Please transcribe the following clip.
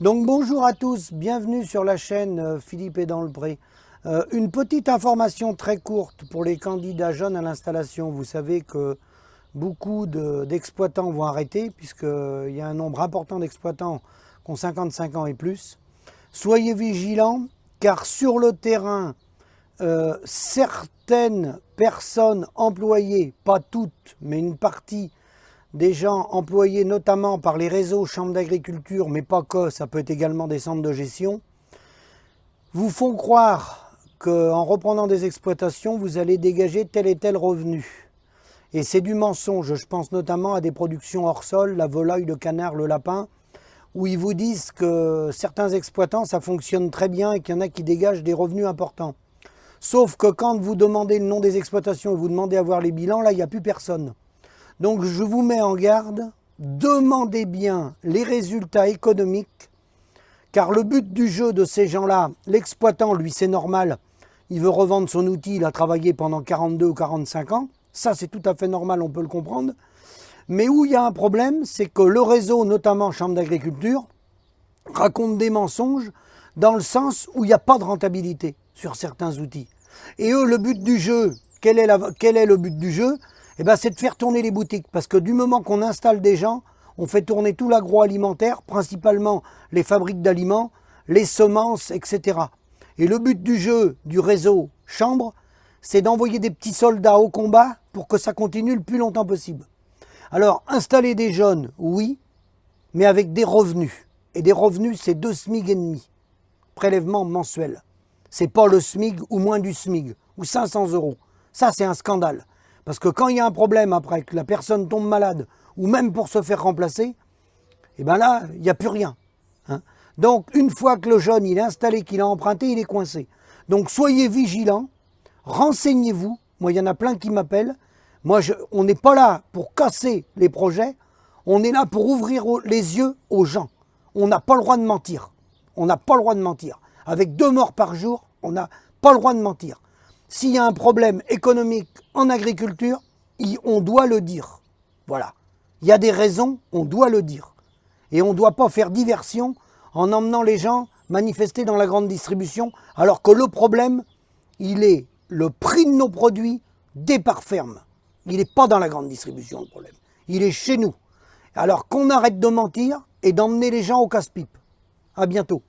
Donc bonjour à tous, bienvenue sur la chaîne Philippe est dans le pré. Une petite information très courte pour les candidats jeunes à l'installation. Vous savez que beaucoup d'exploitants vont arrêter puisqu'il y a un nombre important d'exploitants qui ont 55 ans et plus. Soyez vigilants car sur le terrain, certaines personnes employées, pas toutes, mais une partie des gens employés notamment par les réseaux chambres d'agriculture, mais pas que, ça peut être également des centres de gestion, vous font croire qu'en reprenant des exploitations, vous allez dégager tel et tel revenu. Et c'est du mensonge, je pense notamment à des productions hors sol, la volaille, le canard, le lapin, où ils vous disent que certains exploitants, ça fonctionne très bien et qu'il y en a qui dégagent des revenus importants. Sauf que quand vous demandez le nom des exploitations et vous demandez à voir les bilans, là, il n'y a plus personne. Donc je vous mets en garde, demandez bien les résultats économiques, car le but du jeu de ces gens-là, l'exploitant, lui c'est normal, il veut revendre son outil, il a travaillé pendant 42 ou 45 ans, ça c'est tout à fait normal, on peut le comprendre. Mais où il y a un problème, c'est que le réseau, notamment Chambre d'agriculture, raconte des mensonges dans le sens où il n'y a pas de rentabilité sur certains outils. Et eux, le but du jeu, quel est le but du jeu ? Eh ben, c'est de faire tourner les boutiques. Parce que du moment qu'on installe des gens, on fait tourner tout l'agroalimentaire, principalement les fabriques d'aliments, les semences, etc. Et le but du jeu du réseau Chambre, c'est d'envoyer des petits soldats au combat pour que ça continue le plus longtemps possible. Alors, installer des jeunes, oui, mais avec des revenus. Et des revenus, c'est 2 SMIC et demi. Prélèvement mensuel. C'est pas le SMIC ou moins du SMIC, ou 500 €. Ça, c'est un scandale. Parce que quand il y a un problème après que la personne tombe malade, ou même pour se faire remplacer, et bien là, il n'y a plus rien. Hein. Donc, une fois que le jeune il est installé, qu'il a emprunté, il est coincé. Donc, soyez vigilants, renseignez-vous. Moi, il y en a plein qui m'appellent. Moi, on n'est pas là pour casser les projets, on est là pour ouvrir les yeux aux gens. On n'a pas le droit de mentir. On n'a pas le droit de mentir. Avec 2 morts par jour, on n'a pas le droit de mentir. S'il y a un problème économique en agriculture, on doit le dire. Voilà. Il y a des raisons, on doit le dire. Et on ne doit pas faire diversion en emmenant les gens manifester dans la grande distribution, alors que le problème, il est le prix de nos produits départ ferme. Il n'est pas dans la grande distribution, le problème. Il est chez nous. Alors qu'on arrête de mentir et d'emmener les gens au casse-pipe. À bientôt.